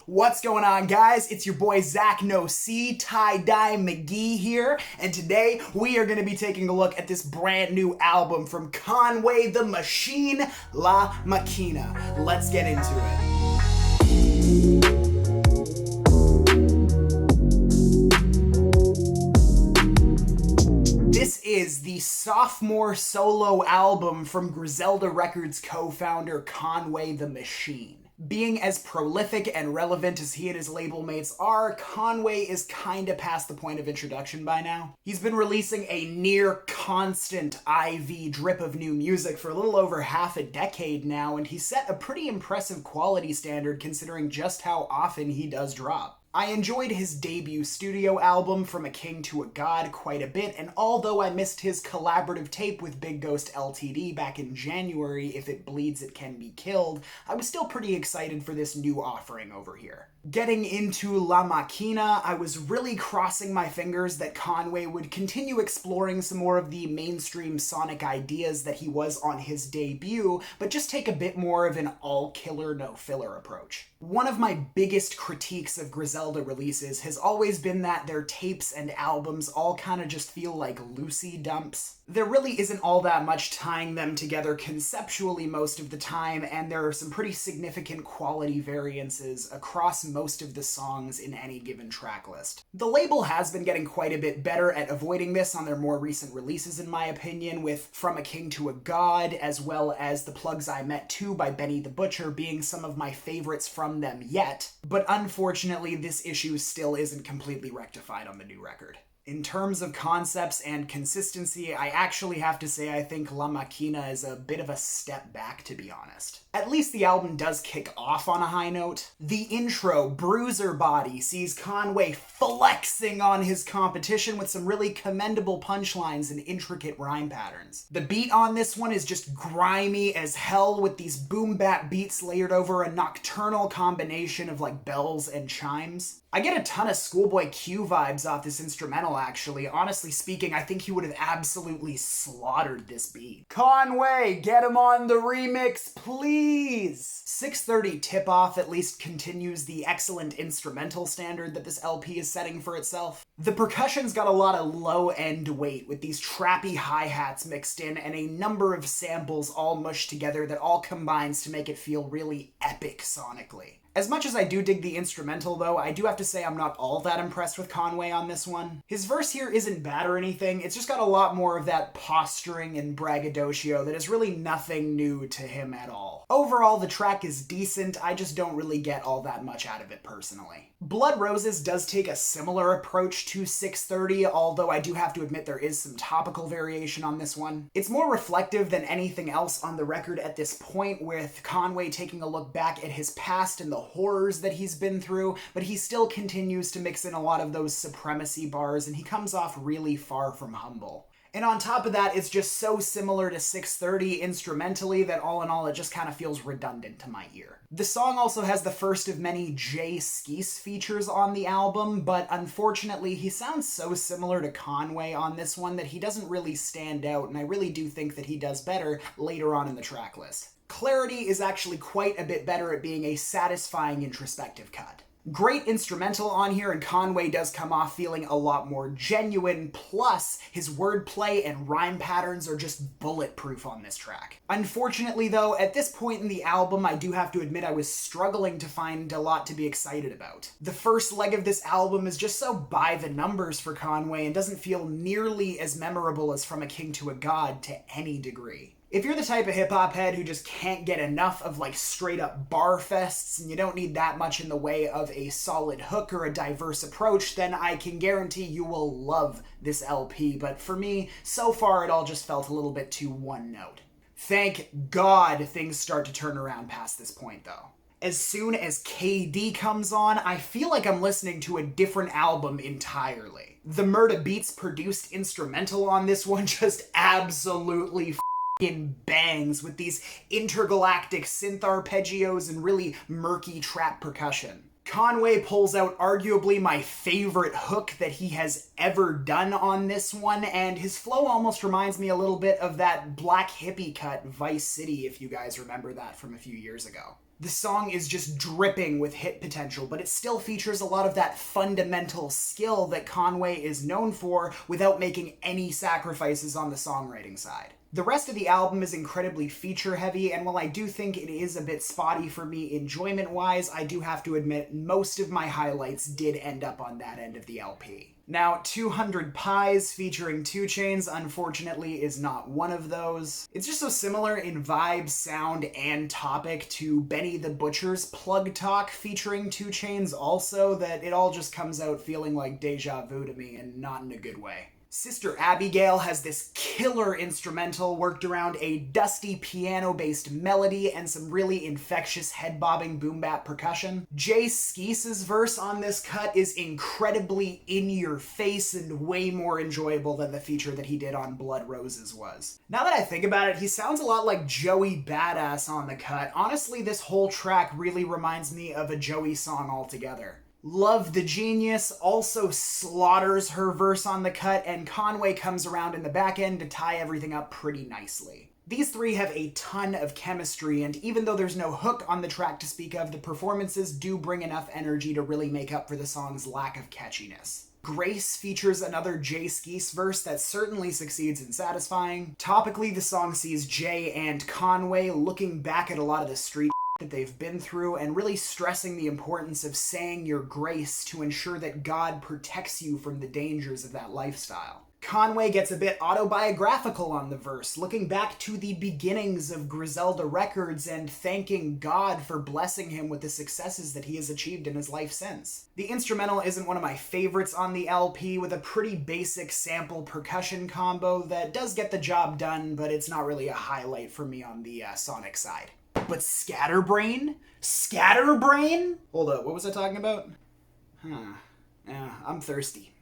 What's going on, guys? It's your boy Zach No C, Tie-Dye McGee here, and today we are going to be taking a look at this brand new album from Conway The Machine, La Maquina. Let's get into it. This is the sophomore solo album from Griselda Records co-founder Conway The Machine. Being as prolific and relevant as he and his label mates are, Conway is kinda past the point of introduction by now. He's been releasing a near constant IV drip of new music for a little over half a decade now, and he's set a pretty impressive quality standard considering just how often he does drop. I enjoyed his debut studio album, From a King to a God, quite a bit, and although I missed his collaborative tape with Big Ghost Ltd back in January, If It Bleeds It Can Be Killed, I was still pretty excited for this new offering over here. Getting into La Maquina, I was really crossing my fingers that Conway would continue exploring some more of the mainstream sonic ideas that he was on his debut, but just take a bit more of an all-killer, no-filler approach. One of my biggest critiques of Griselda releases has always been that their tapes and albums all kind of just feel like Lucy dumps. There really isn't all that much tying them together conceptually most of the time, and there are some pretty significant quality variances across most of the songs in any given track list. The label has been getting quite a bit better at avoiding this on their more recent releases, in my opinion, with From a King to a God, as well as The Plugs I Met Too by Benny the Butcher being some of my favorites from them yet, but unfortunately this issue still isn't completely rectified on the new record. In terms of concepts and consistency, I actually have to say I think La Maquina is a bit of a step back, to be honest. At least the album does kick off on a high note. The intro, Bruiser Body, sees Conway flexing on his competition with some really commendable punchlines and intricate rhyme patterns. The beat on this one is just grimy as hell, with these boom-bap beats layered over a nocturnal combination of like bells and chimes. I get a ton of Schoolboy Q vibes off this instrumental, actually. Honestly speaking, I think he would have absolutely slaughtered this beat. Conway, get him on the remix, please! 6:30 Tip-Off at least continues the excellent instrumental standard that this LP is setting for itself. The percussion's got a lot of low-end weight, with these trappy hi-hats mixed in and a number of samples all mushed together that all combines to make it feel really epic sonically. As much as I do dig the instrumental, though, I do have to say I'm not all that impressed with Conway on this one. His verse here isn't bad or anything, it's just got a lot more of that posturing and braggadocio that is really nothing new to him at all. Overall, the track is decent, I just don't really get all that much out of it personally. Blood Roses does take a similar approach to 6:30, although I do have to admit there is some topical variation on this one. It's more reflective than anything else on the record at this point, with Conway taking a look back at his past and the horrors that he's been through, but he still continues to mix in a lot of those supremacy bars, and he comes off really far from humble. And on top of that, it's just so similar to 6:30 instrumentally that all in all, it just kind of feels redundant to my ear. The song also has the first of many Jae Skeese features on the album, but unfortunately, he sounds so similar to Conway on this one that he doesn't really stand out, and I really do think that he does better later on in the track list. Clarity is actually quite a bit better at being a satisfying introspective cut. Great instrumental on here, and Conway does come off feeling a lot more genuine, plus his wordplay and rhyme patterns are just bulletproof on this track. Unfortunately though, at this point in the album, I do have to admit I was struggling to find a lot to be excited about. The first leg of this album is just so by the numbers for Conway and doesn't feel nearly as memorable as From a King to a God to any degree. If you're the type of hip-hop head who just can't get enough of like straight-up bar fests and you don't need that much in the way of a solid hook or a diverse approach, then I can guarantee you will love this LP, but for me, so far it all just felt a little bit too one-note. Thank God things start to turn around past this point, though. As soon as KD comes on, I feel like I'm listening to a different album entirely. The Murda Beats produced instrumental on this one just absolutely bangs with these intergalactic synth arpeggios and really murky trap percussion. Conway pulls out arguably my favorite hook that he has ever done on this one, and his flow almost reminds me a little bit of that black hippie cut Vice City, if you guys remember that from a few years ago. The song is just dripping with hit potential, but it still features a lot of that fundamental skill that Conway is known for without making any sacrifices on the songwriting side. The rest of the album is incredibly feature-heavy, and while I do think it is a bit spotty for me enjoyment-wise, I do have to admit most of my highlights did end up on that end of the LP. Now, 200 Pies featuring 2 Chainz, unfortunately, is not one of those. It's just so similar in vibe, sound, and topic to Benny the Butcher's Plug Talk featuring 2 Chainz also that it all just comes out feeling like deja vu to me, and not in a good way. Sister Abigail has this killer instrumental worked around a dusty piano-based melody and some really infectious head-bobbing boom-bap percussion. Jae Skeese's verse on this cut is incredibly in-your-face and way more enjoyable than the feature that he did on Blood Roses was. Now that I think about it, he sounds a lot like Joey Badass on the cut. Honestly, this whole track really reminds me of a Joey song altogether. Love the Genius also slaughters her verse on the cut, and Conway comes around in the back end to tie everything up pretty nicely. These three have a ton of chemistry, and even though there's no hook on the track to speak of, the performances do bring enough energy to really make up for the song's lack of catchiness. Grace features another Jae Skeese verse that certainly succeeds in satisfying. Topically, the song sees Jay and Conway looking back at a lot of the street that they've been through and really stressing the importance of saying your grace to ensure that God protects you from the dangers of that lifestyle. Conway gets a bit autobiographical on the verse, looking back to the beginnings of Griselda Records and thanking God for blessing him with the successes that he has achieved in his life since. The instrumental isn't one of my favorites on the LP, with a pretty basic sample percussion combo that does get the job done, but it's not really a highlight for me on the sonic side. But Scatterbrain? Scatterbrain? Hold up, what was I talking about? Yeah, I'm thirsty.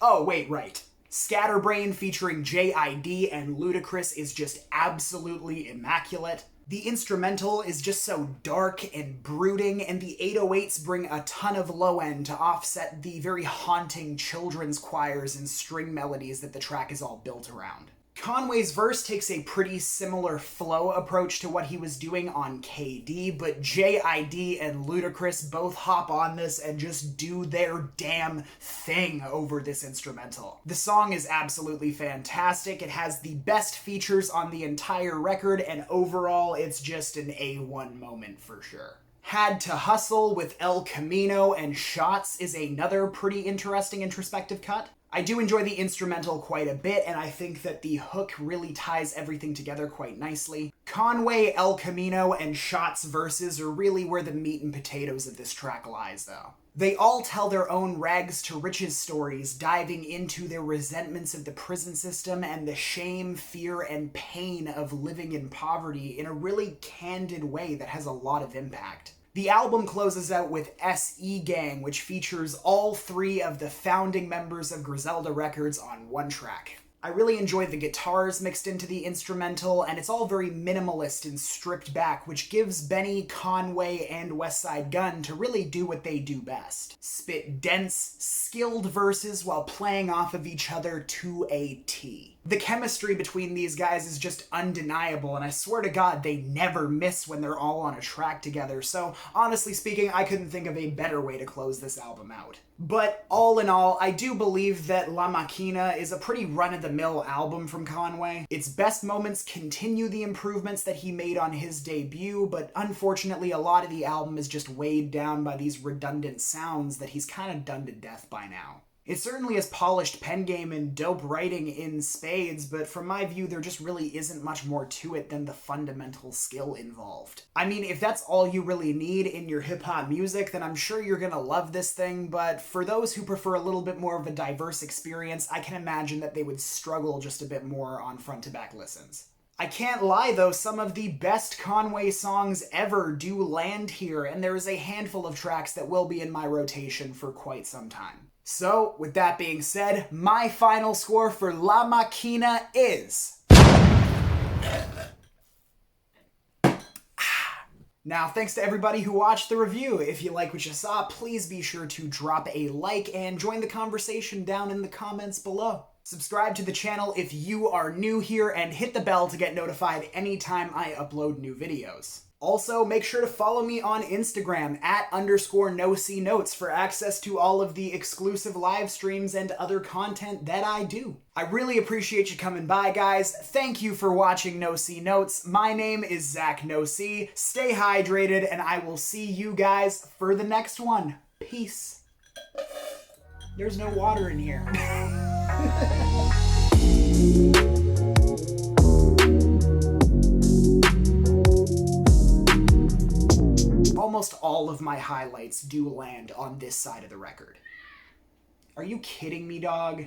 Oh, wait, right. Scatterbrain featuring J.I.D. and Ludacris is just absolutely immaculate. The instrumental is just so dark and brooding, and the 808s bring a ton of low end to offset the very haunting children's choirs and string melodies that the track is all built around. Conway's verse takes a pretty similar flow approach to what he was doing on KD, but J.I.D. and Ludacris both hop on this and just do their damn thing over this instrumental. The song is absolutely fantastic. It has the best features on the entire record, and overall, it's just an A1 moment for sure. Had to Hustle with El Camino and Shots is another pretty interesting introspective cut. I do enjoy the instrumental quite a bit, and I think that the hook really ties everything together quite nicely. Conway, El Camino, and Shots verses are really where the meat and potatoes of this track lies, though. They all tell their own rags to riches stories, diving into their resentments of the prison system and the shame, fear, and pain of living in poverty in a really candid way that has a lot of impact. The album closes out with S.E. Gang, which features all 3 of the founding members of Griselda Records on one track. I really enjoy the guitars mixed into the instrumental, and it's all very minimalist and stripped back, which gives Benny, Conway, and Westside Gunn to really do what they do best. Spit dense, skilled verses while playing off of each other to a T. The chemistry between these guys is just undeniable, and I swear to God, they never miss when they're all on a track together, so honestly speaking, I couldn't think of a better way to close this album out. But all in all, I do believe that La Maquina is a pretty run-of-the-mill album from Conway. Its best moments continue the improvements that he made on his debut, but unfortunately a lot of the album is just weighed down by these redundant sounds that he's kind of done to death by now. It certainly has polished pen game and dope writing in spades, but from my view, there just really isn't much more to it than the fundamental skill involved. I mean, if that's all you really need in your hip-hop music, then I'm sure you're gonna love this thing, but for those who prefer a little bit more of a diverse experience, I can imagine that they would struggle just a bit more on front-to-back listens. I can't lie though, some of the best Conway songs ever do land here, and there is a handful of tracks that will be in my rotation for quite some time. So, with that being said, my final score for La Maquina is... Now, thanks to everybody who watched the review. If you like what you saw, please be sure to drop a like and join the conversation down in the comments below. Subscribe to the channel if you are new here, and hit the bell to get notified anytime I upload new videos. Also, make sure to follow me on Instagram @_NoCNotes for access to all of the exclusive live streams and other content that I do. I really appreciate you coming by, guys. Thank you for watching NoCNotes. My name is Zach NoC. Stay hydrated, and I will see you guys for the next one. Peace. There's no water in here. Almost all of my highlights do land on this side of the record. Are you kidding me, dog?